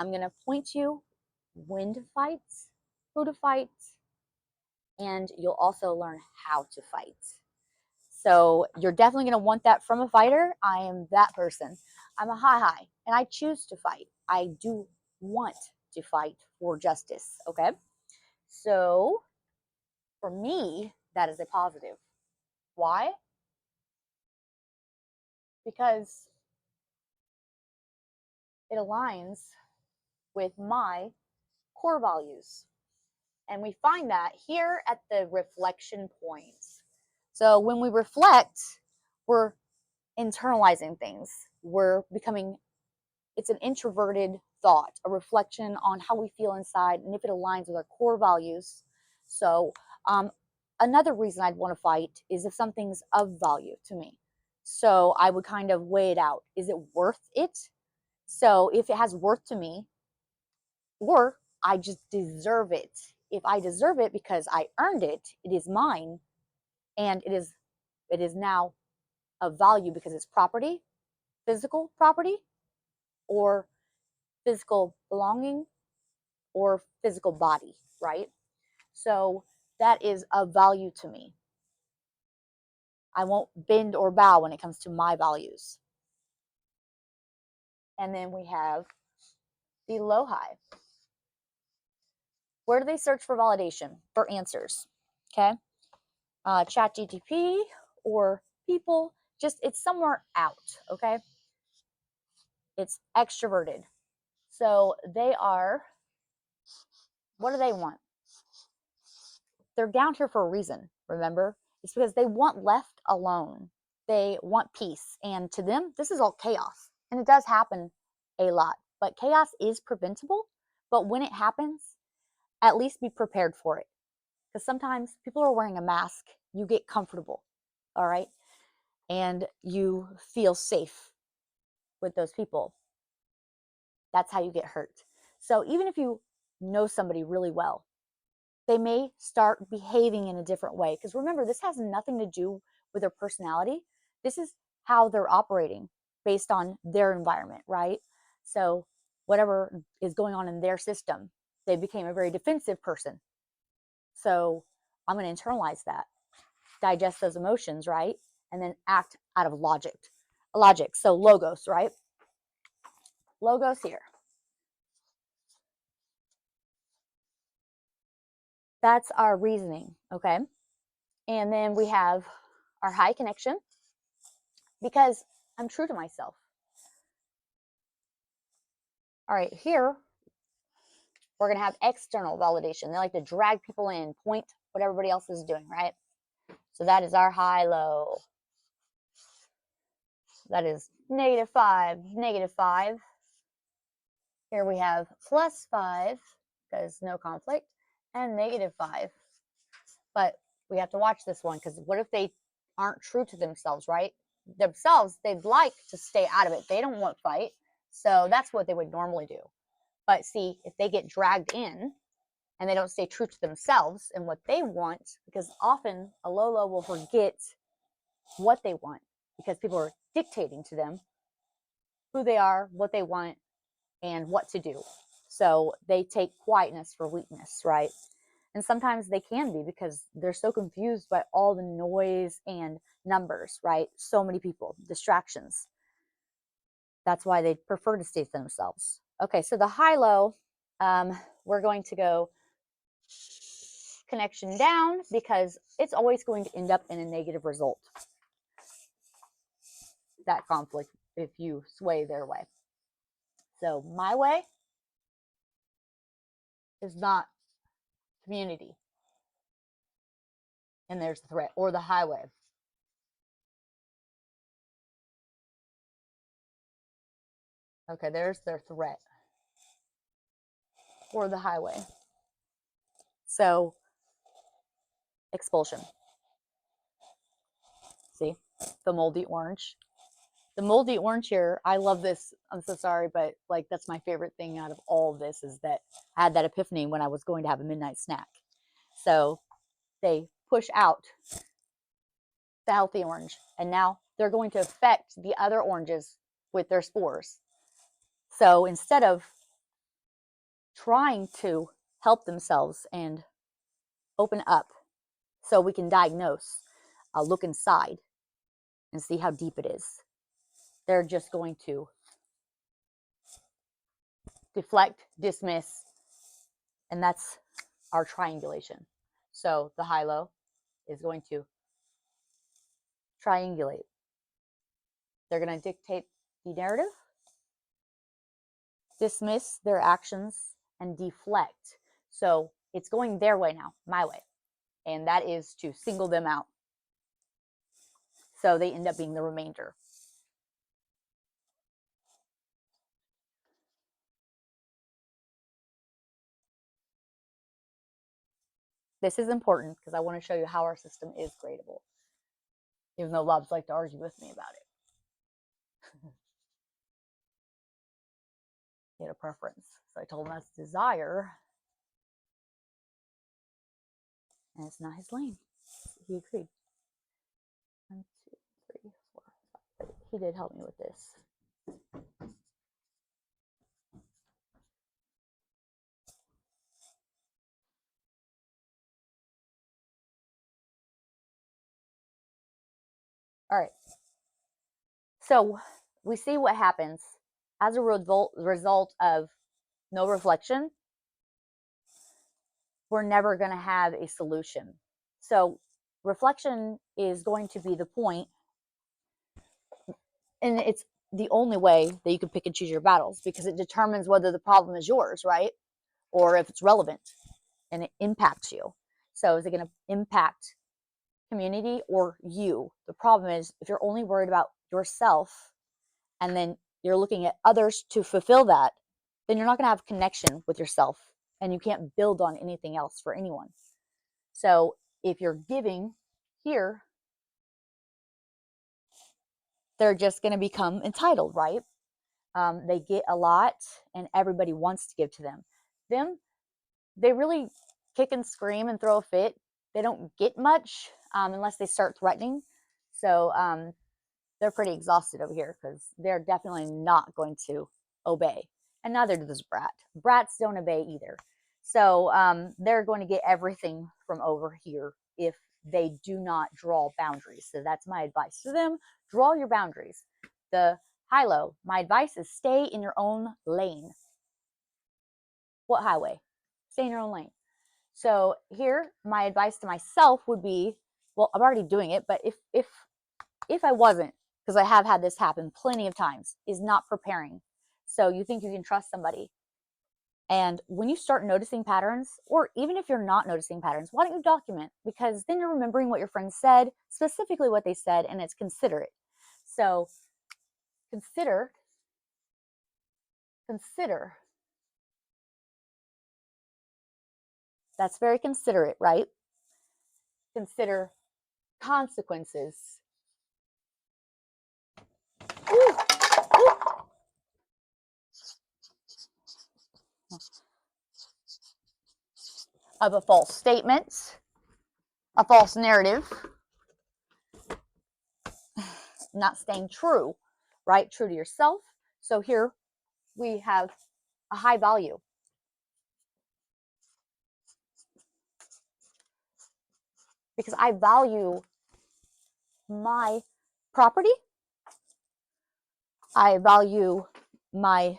I'm going to point you when to fight, who to fight, and you'll also learn how to fight. So you're definitely going to want that from a fighter. I am that person. I'm a high, and I choose to fight. I do want to fight for justice. Okay. So for me, that is a positive. Why? Because it aligns with my core values. And we find that here at the reflection points. So when we reflect, we're internalizing things. We're becoming, it's an introverted thought, a reflection on how we feel inside and if it aligns with our core values. So, another reason I'd want to fight is if something's of value to me. So I would kind of weigh it out. Is it worth it? So if it has worth to me, or I just deserve it. If I deserve it because I earned it, it is mine, and it is now of value because it's property, physical property, or physical belonging, or physical body, right? So that is of value to me. I won't bend or bow when it comes to my values. And then we have the low high. Where do they search for validation, for answers? Okay. Chat GTP or people, just it's somewhere out. Okay. It's extroverted. So they are, what do they want? They're down here for a reason, remember? It's because they want left alone. They want peace. And to them, this is all chaos. And it does happen a lot. But chaos is preventable. But when it happens, at least be prepared for it. Because sometimes people are wearing a mask. You get comfortable. All right. And you feel safe with those people. That's how you get hurt. So even if you know somebody really well, they may start behaving in a different way. Because remember, this has nothing to do with their personality. This is how they're operating based on their environment, right? So whatever is going on in their system, they became a very defensive person. So I'm going to internalize that, digest those emotions, right? And then act out of logic. Logic. So logos, right? Logos here. That's our reasoning, okay? And then we have our high connection, because I'm true to myself. All right, here we're going to have external validation. They like to drag people in, point what everybody else is doing, right? So that is our high low. That is -5, -5. Here we have +5, because no conflict, and -5. But we have to watch this one, because what if they aren't true to themselves, right? Themselves, they'd like to stay out of it. They don't want fight. So that's what they would normally do. But see, if they get dragged in and they don't stay true to themselves and what they want, because often a low will forget what they want because people are dictating to them who they are, what they want, and what to do. So they take quietness for weakness, right? And sometimes they can be, because they're so confused by all the noise and numbers, right? So many people, distractions. That's why they prefer to stay to themselves. Okay, so the high-low, we're going to go connection down, because it's always going to end up in a negative result, that conflict, if you sway their way. So my way is not community, and there's the threat, or the highway. Okay, there's their threat, or the highway. So expulsion. See the moldy orange. The moldy orange here, I love this. I'm so sorry, but like that's my favorite thing out of all of this, is that I had that epiphany when I was going to have a midnight snack. So they push out the healthy orange, and now they're going to affect the other oranges with their spores. So instead of trying to help themselves and open up so we can diagnose, look inside and see how deep it is. They're just going to deflect, dismiss, and that's our triangulation. So the high-low is going to triangulate. They're going to dictate the narrative, dismiss their actions, and deflect. So it's going their way now, my way. And that is to single them out. So they end up being the remainder. This is important because I want to show you how our system is gradable, even though Lobs like to argue with me about it. He had a preference. So I told him that's desire. And it's not his lane. He agreed. 1, 2, 3, 4, 5. He did help me with this. All right. So we see what happens as a result of no reflection. We're never going to have a solution. So reflection is going to be the point, and it's the only way that you can pick and choose your battles, because it determines whether the problem is yours, right? Or if it's relevant and it impacts you. So is it going to impact community or you? The problem is, if you're only worried about yourself and then you're looking at others to fulfill that, then you're not going to have connection with yourself, and you can't build on anything else for anyone. So if you're giving here, they're just going to become entitled, right? They get a lot and everybody wants to give to them. They really kick and scream and throw a fit. They don't get much unless they start threatening. So they're pretty exhausted over here because they're definitely not going to obey. And neither does brat. Brats don't obey either. So they're going to get everything from over here if they do not draw boundaries. So that's my advice to them. Draw your boundaries. The high-low, my advice is stay in your own lane. What highway? Stay in your own lane. So here, my advice to myself would be, well, I'm already doing it, but if I wasn't, because I have had this happen plenty of times, is not preparing. So you think you can trust somebody. And when you start noticing patterns, or even if you're not noticing patterns, why don't you document? Because then you're remembering what your friend said, specifically what they said, and it's considerate. So consider. That's very considerate, right? Consider consequences. Ooh, ooh. Of a false statement, a false narrative, not staying true, right? True to yourself. So here we have a high value. Because I value my property. I value my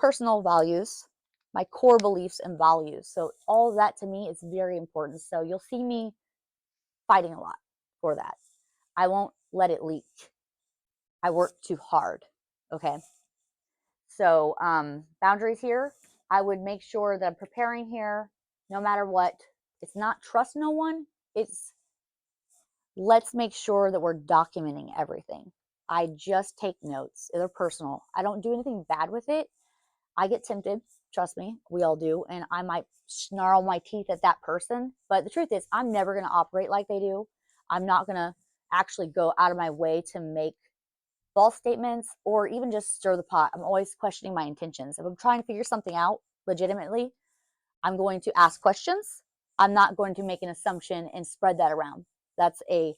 personal values, my core beliefs and values. So all of that to me is very important. So you'll see me fighting a lot for that. I won't let it leak. I work too hard. Okay. So boundaries here, I would make sure that I'm preparing here no matter what. It's not trust no one. It's let's make sure that we're documenting everything. I just take notes. They're personal. I don't do anything bad with it. I get tempted. Trust me, we all do. And I might snarl my teeth at that person. But the truth is, I'm never going to operate like they do. I'm not going to actually go out of my way to make false statements or even just stir the pot. I'm always questioning my intentions. If I'm trying to figure something out legitimately, I'm going to ask questions. I'm not going to make an assumption and spread that around. That's a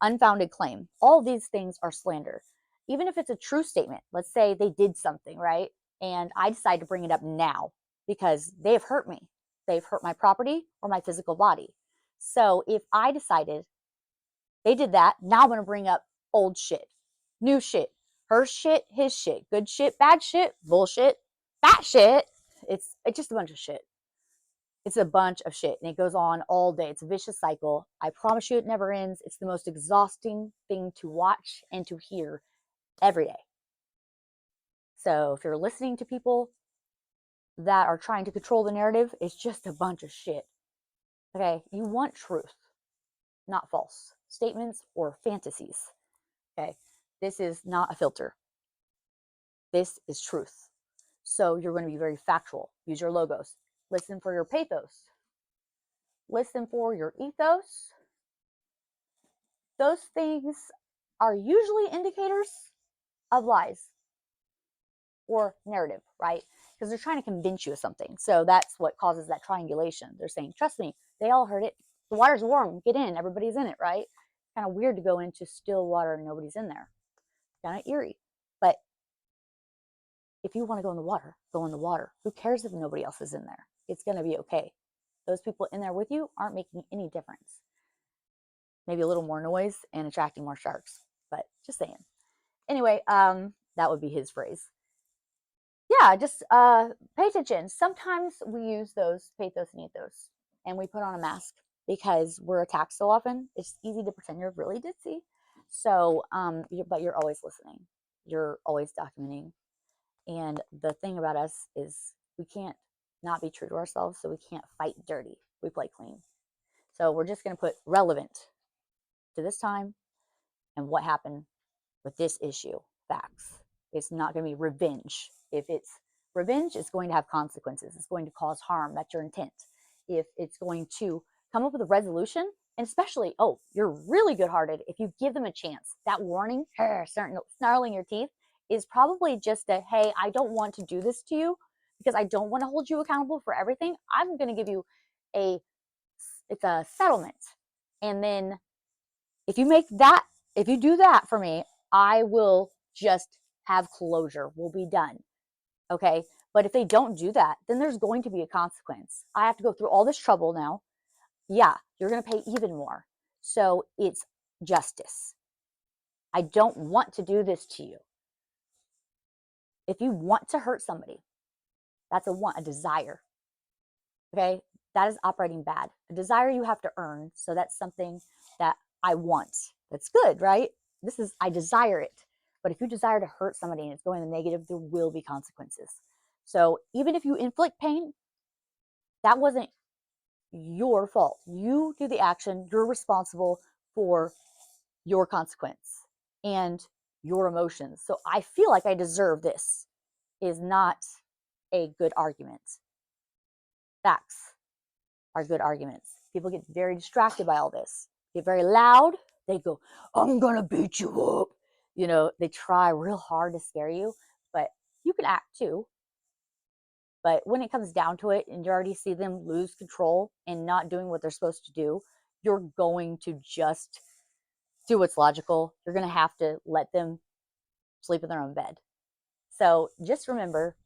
unfounded claim. All these things are slander. Even if it's a true statement, let's say they did something, right? And I decide to bring it up now. because they've hurt me. They've hurt my property or my physical body. So if I decided they did that, now I'm going to bring up old shit, new shit, her shit, his shit, good shit, bad shit, bullshit, fat shit. It's just a bunch of shit. It's a bunch of shit, and it goes on all day. It's a vicious cycle. I promise you it never ends. It's the most exhausting thing to watch and to hear every day. So if you're listening to people that are trying to control the narrative, it's just a bunch of shit. Okay, you want truth, not false statements or fantasies. Okay, this is not a filter. This is truth. So you're going to be very factual. Use your logos. Listen for your pathos. Listen for your ethos. Those things are usually indicators of lies or narrative, right? Because they're trying to convince you of something. So that's what causes that triangulation. They're saying, trust me, they all heard it. The water's warm. Get in. Everybody's in it, right? Kind of weird to go into still water and nobody's in there. Kind of eerie. But if you want to go in the water, go in the water. Who cares if nobody else is in there? It's going to be okay. Those people in there with you aren't making any difference. Maybe a little more noise and attracting more sharks, but just saying. Anyway, that would be his phrase. Yeah, just pay attention. Sometimes we use those pathos and ethos and we put on a mask because we're attacked so often. It's easy to pretend you're really ditzy. So, but you're always listening. You're always documenting. And the thing about us is we can't not be true to ourselves, so we can't fight dirty. We play clean. So we're just going to put relevant to this time and what happened with this issue. Facts. It's not going to be revenge. If it's revenge, it's going to have consequences. It's going to cause harm. That's your intent. If it's going to come up with a resolution, and especially, oh, you're really good-hearted if you give them a chance. That warning, snarling your teeth, is probably just a, hey, I don't want to do this to you because I don't want to hold you accountable for everything. I'm going to give you it's a settlement. And then if you do that for me, I will just have closure. We'll be done. Okay. But if they don't do that, then there's going to be a consequence. I have to go through all this trouble now. Yeah, you're going to pay even more. So it's justice. I don't want to do this to you. If you want to hurt somebody, that's a desire. Okay. That is operating bad. A desire you have to earn. So that's something that I want. That's good, right? I desire it. But if you desire to hurt somebody and it's going in the negative, there will be consequences. So even if you inflict pain, that wasn't your fault. You do the action. You're responsible for your consequence and your emotions. So I feel like I deserve this is not a good argument. Facts are good arguments. People get very distracted by all this, get very loud. They go, I'm going to beat you up. They try real hard to scare you, but you can act too. But when it comes down to it and you already see them lose control and not doing what they're supposed to do, you're going to just do what's logical. You're going to have to let them sleep in their own bed. So just remember,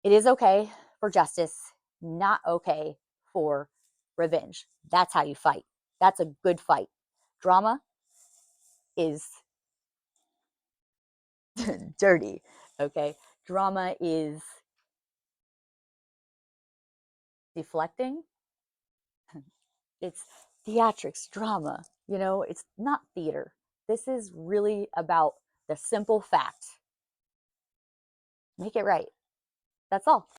it is okay for justice, not okay for revenge. That's how you fight. That's a good fight. Drama is dirty, okay? Drama is deflecting. It's theatrics, drama. It's not theater. This is really about the simple fact. Make it right. That's all.